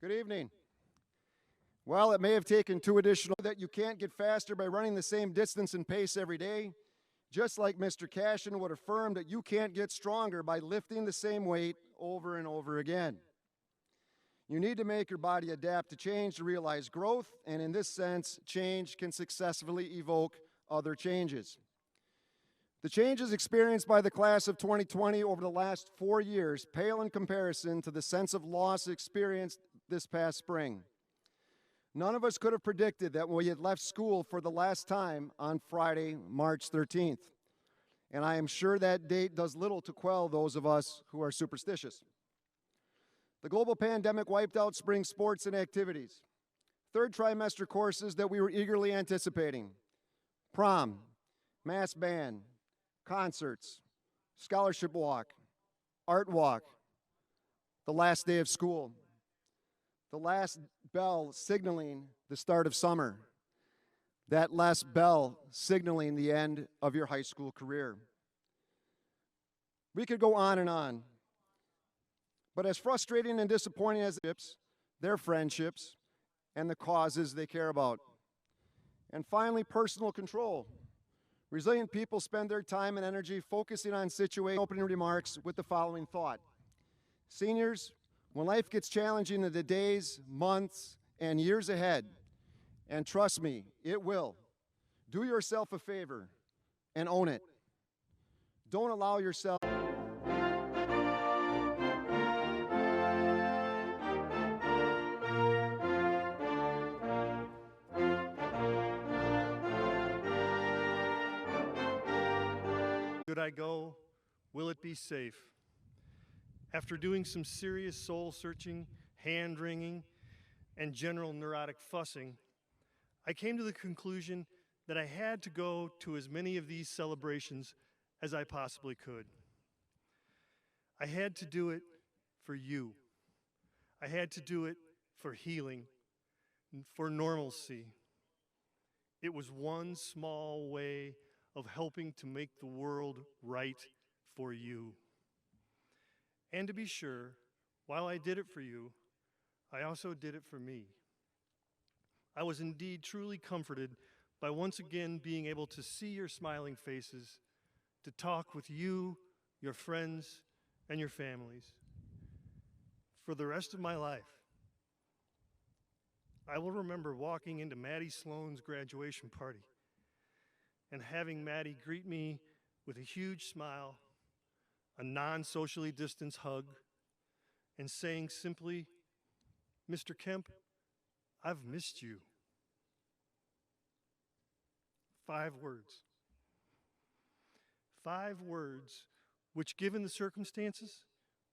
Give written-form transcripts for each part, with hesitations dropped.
Good evening. Well, it may have taken two additional that you can't get faster by running the same distance and pace every day, just like Mr. Cashin would affirm that you can't get stronger by lifting the same weight over and over again. You need to make your body adapt to change to realize growth, and in this sense, change can successfully evoke other changes. The changes experienced by the class of 2020 over the last 4 years pale in comparison to the sense of loss experienced this past spring. None of us could have predicted that we had left school for the last time on Friday, March 13th. And I am sure that date does little to quell those of us who are superstitious. The global pandemic wiped out spring sports and activities. Third trimester courses that we were eagerly anticipating. Prom, mass band, concerts, scholarship walk, art walk, the last day of school, the last bell signaling the start of summer, that last bell signaling the end of your high school career. We could go on and on, but as frustrating and disappointing as their friendships, and the causes they care about. And finally, personal control. Resilient people spend their time and energy focusing on situations. Opening remarks with the following thought. Seniors, when life gets challenging in the days, months, and years ahead, and trust me, it will, do yourself a favor and own it. Don't allow yourself Should I go? Will it be safe? After doing some serious soul-searching, hand-wringing, and general neurotic fussing, I came to the conclusion that I had to go to as many of these celebrations as I possibly could. I had to do it for you. I had to do it for healing, for normalcy. It was one small way of helping to make the world right for you. And to be sure, while I did it for you, I also did it for me. I was indeed truly comforted by once again being able to see your smiling faces, to talk with you, your friends, and your families. For the rest of my life, I will remember walking into Maddie Sloan's graduation party and having Maddie greet me with a huge smile, a non-socially distanced hug, and saying simply, "Mr. Kemp, I've missed you." 5 words. 5 words which, given the circumstances,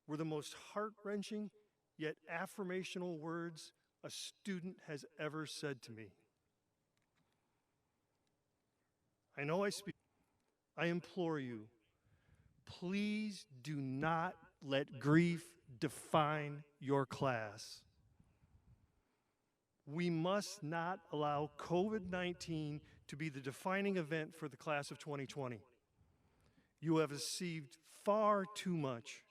were the most heart-wrenching yet affirmational words a student has ever said to me. I know I speak. I implore you, please do not let grief define your class. We must not allow COVID-19 to be the defining event for the class of 2020. You have received far too much.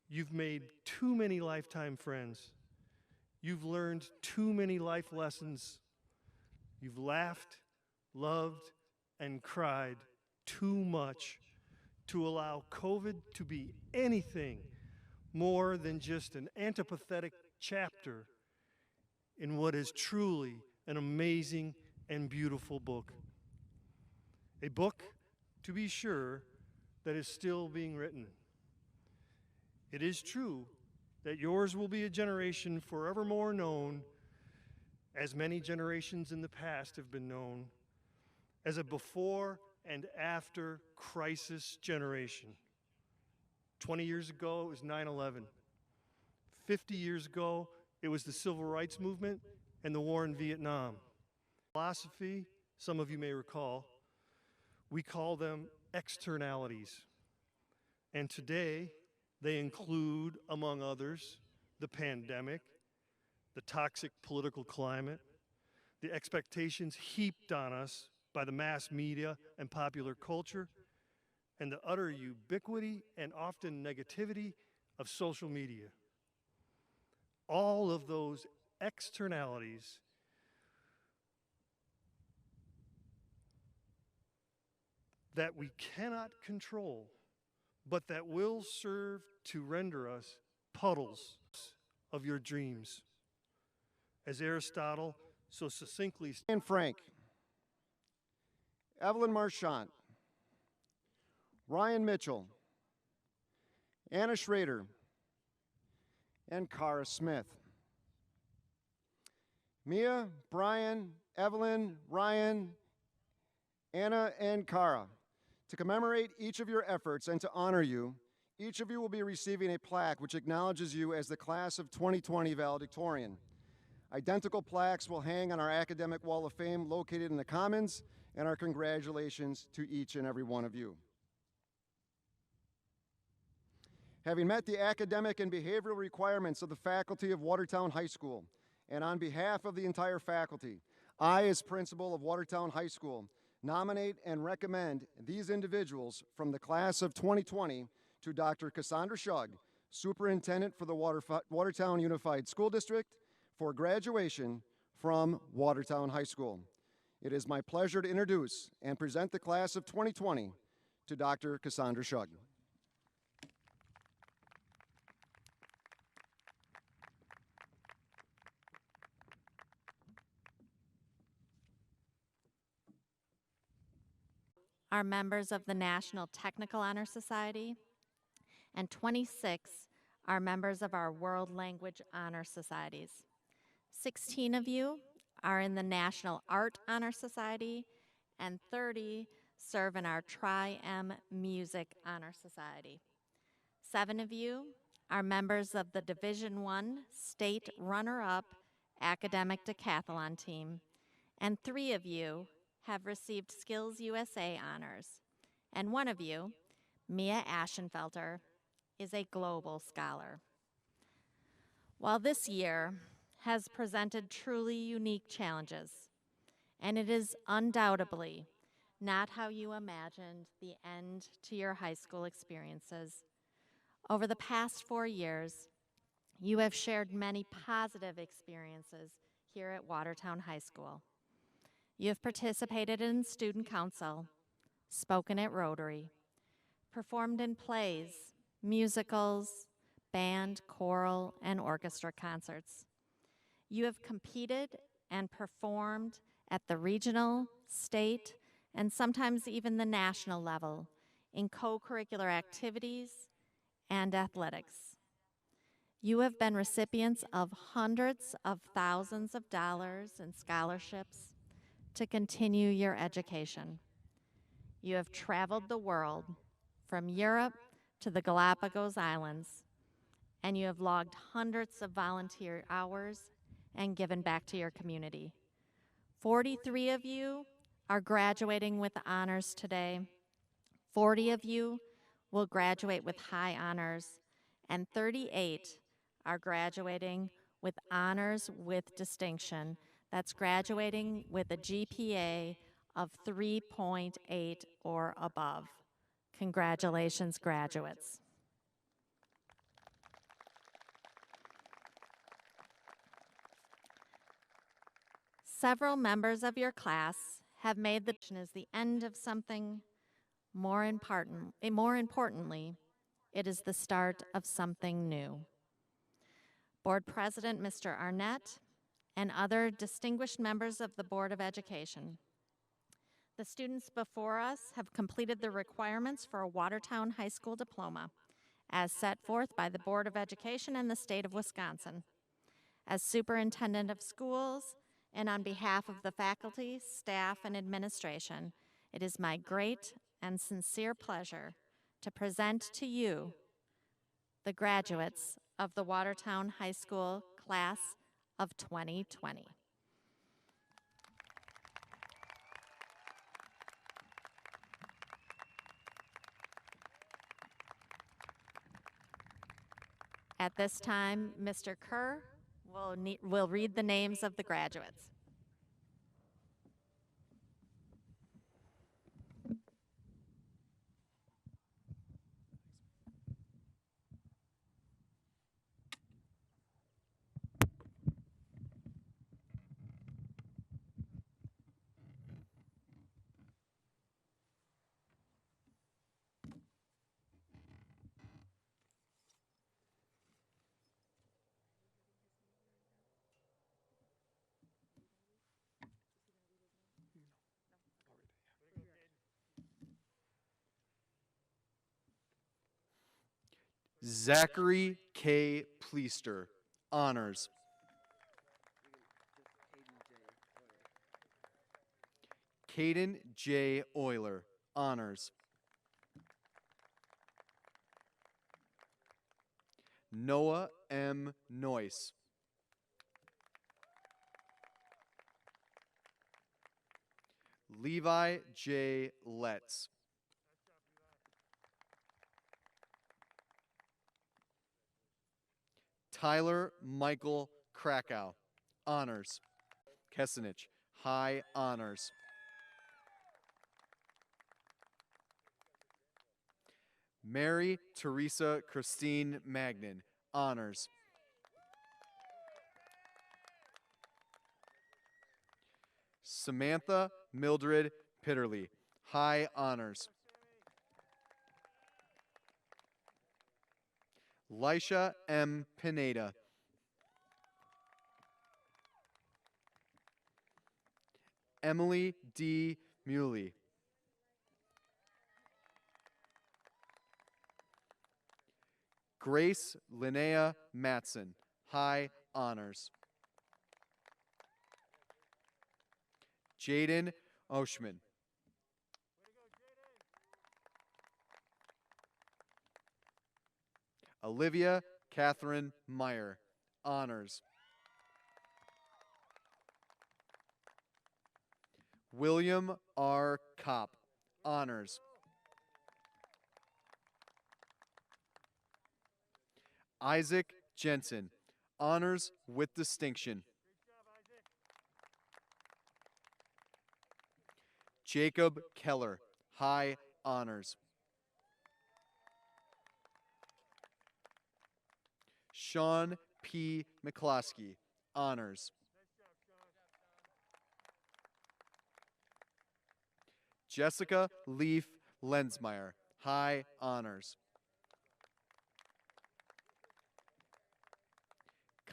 You've made too many lifetime friends. You've learned too many life lessons. You've laughed, loved, and cried too much to allow COVID to be anything more than just an antipathetic chapter in what is truly an amazing and beautiful book. A book, to be sure, that is still being written. It is true that yours will be a generation forevermore known, as many generations in the past have been known, as a before and after crisis generation. 20 years ago, it was 9/11. 50 years ago, it was the Civil Rights Movement and the war in Vietnam. Philosophy, some of you may recall, we call them externalities. And today, they include, among others, the pandemic, the toxic political climate, the expectations heaped on us by the mass media and popular culture, and the utter ubiquity and often negativity of social media. all of those externalities that we cannot control, but that will serve to render us puddles of your dreams. As Aristotle so succinctly stated, And Frank, Evelyn Marchant, Ryan Mitchell, Anna Schrader, and Cara Smith. Mia, Brian, Evelyn, Ryan, Anna, and Cara. To commemorate each of your efforts and to honor you, each of you will be receiving a plaque which acknowledges you as the class of 2020 valedictorian. Identical plaques will hang on our academic wall of fame located in the Commons, and our congratulations to each and every one of you. Having met the academic and behavioral requirements of the faculty of Watertown High School, and on behalf of the entire faculty, I, as principal of Watertown High School, nominate and recommend these individuals from the class of 2020 to Dr. Cassandra Shug, Superintendent for the Watertown Unified School District, for graduation from Watertown High School. It is my pleasure to introduce and present the class of 2020 to Dr. Cassandra Shug. Are members of the National Technical Honor Society, and 26 are members of our World Language Honor Societies. 16 of you are in the National Art Honor Society, and 30 serve in our Tri-M Music Honor Society. 7 of you are members of the Division I State Runner-Up Academic Decathlon Team, and 3 of you have received Skills USA honors, and 1 of you, Mia Aschenfelter, is a global scholar. While this year has presented truly unique challenges, and it is undoubtedly not how you imagined the end to your high school experiences, over the past 4 years, you have shared many positive experiences here at Watertown High School. You have participated in student council, spoken at Rotary, performed in plays, musicals, band, choral, and orchestra concerts. You have competed and performed at the regional, state, and sometimes even the national level in co-curricular activities and athletics. You have been recipients of hundreds of thousands of dollars in scholarships to continue your education. You have traveled the world, from Europe to the Galapagos Islands, and you have logged hundreds of volunteer hours and given back to your community. 43 of you are graduating with honors today. 40 of you will graduate with high honors, and 38 are graduating with honors with distinction. That's graduating with a GPA of 3.8 or above. Congratulations, graduates. Several members of your class have made the decision as the end of something. More importantly, it is the start of something new. Board President Mr. Arnett and other distinguished members of the Board of Education, the students before us have completed the requirements for a Watertown High School diploma as set forth by the Board of Education and the state of Wisconsin. As superintendent of schools and on behalf of the faculty, staff, and administration, it is my great and sincere pleasure to present to you the graduates of the Watertown High School class of 2020. At this time, Mr. Kerr will read the names of the graduates. Zachary K. Pleaster, honors. Caden J. Euler, honors. Noah M. Noyce. Levi J. Letts. Tyler Michael Krakow, honors. Kessenich, high honors. Mary Teresa Christine Magnin, honors. Samantha Mildred Pitterly, high honors. Lisha M. Pineda. Emily D. Muley. Grace Linnea Matson, high honors. Jaden Oshman. Olivia Catherine Meyer, honors. William R. Kopp, honors. Isaac Jensen, honors with distinction. Jacob Keller, high honors. Sean P. McCloskey, honors. Jessica Leaf Lensmeyer, high honors.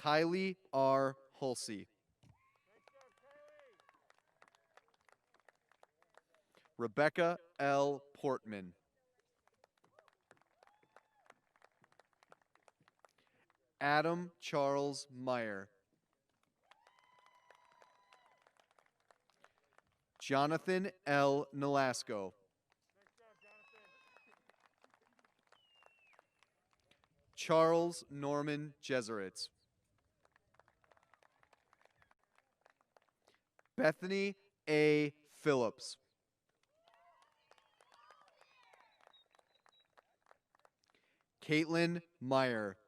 Kylie R. Hulsey. Rebecca L. Portman. Adam Charles Meyer. Jonathan L. Nolasco. Charles Norman Jeseritz. Bethany A. Phillips. Caitlin Meyer.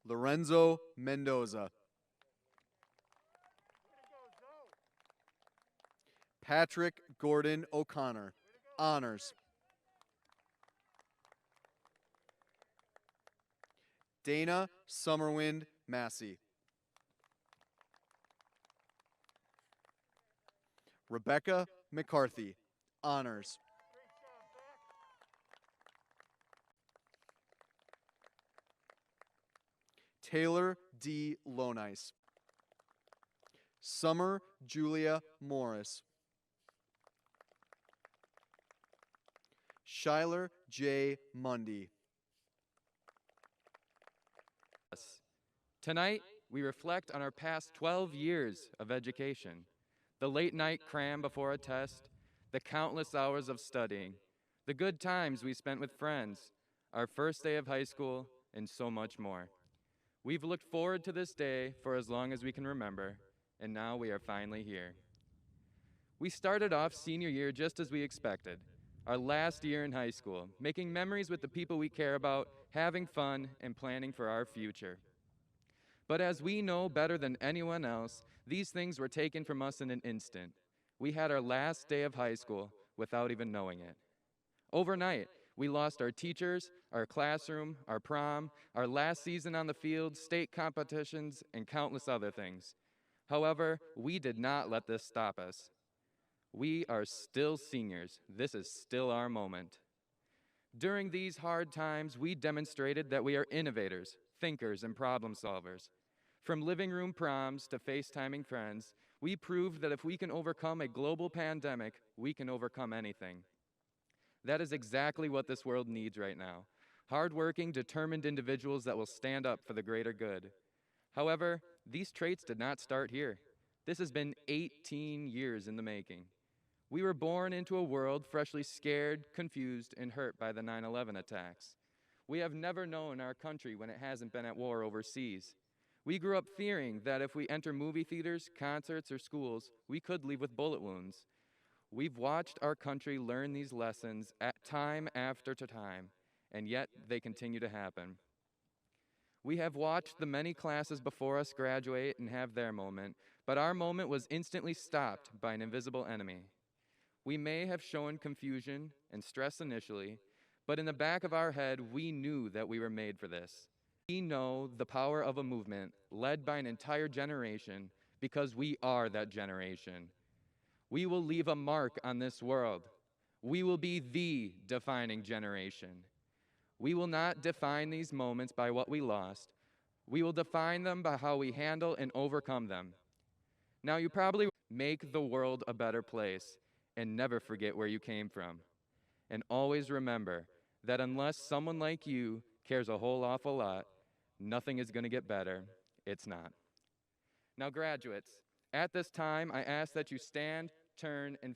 Lorenzo Mendoza. Patrick Gordon O'Connor, honors. Dana Summerwind Massey. Rebecca McCarthy, honors. Taylor D. Lonice. Summer Julia Morris. Shyler J. Mundy. Tonight, we reflect on our past 12 years of education, the late night cram before a test, the countless hours of studying, the good times we spent with friends, our first day of high school, and so much more. We've looked forward to this day for as long as we can remember, and now we are finally here. We started off senior year just as we expected, our last year in high school, making memories with the people we care about, having fun, and planning for our future. But as we know better than anyone else, these things were taken from us in an instant. We had our last day of high school without even knowing it. Overnight, we lost our teachers, our classroom, our prom, our last season on the field, state competitions, and countless other things. However, we did not let this stop us. We are still seniors. This is still our moment. During these hard times, we demonstrated that we are innovators, thinkers, and problem solvers. From living room proms to FaceTiming friends, we proved that if we can overcome a global pandemic, we can overcome anything. That is exactly what this world needs right now. Hardworking, determined individuals that will stand up for the greater good. However, these traits did not start here. This has been 18 years in the making. We were born into a world freshly scared, confused, and hurt by the 9/11 attacks. We have never known our country when it hasn't been at war overseas. We grew up fearing that if we enter movie theaters, concerts, or schools, we could leave with bullet wounds. We've watched our country learn these lessons at time after time, and yet they continue to happen. We have watched the many classes before us graduate and have their moment, but our moment was instantly stopped by an invisible enemy. We may have shown confusion and stress initially, but in the back of our head, we knew that we were made for this. We know the power of a movement led by an entire generation because we are that generation. We will leave a mark on this world. We will be the defining generation. We will not define these moments by what we lost. We will define them by how we handle and overcome them. Now, you probably make the world a better place and never forget where you came from. And always remember that unless someone like you cares a whole awful lot, nothing is going to get better. It's not. Now, graduates, at this time, I ask that you stand, turn, and face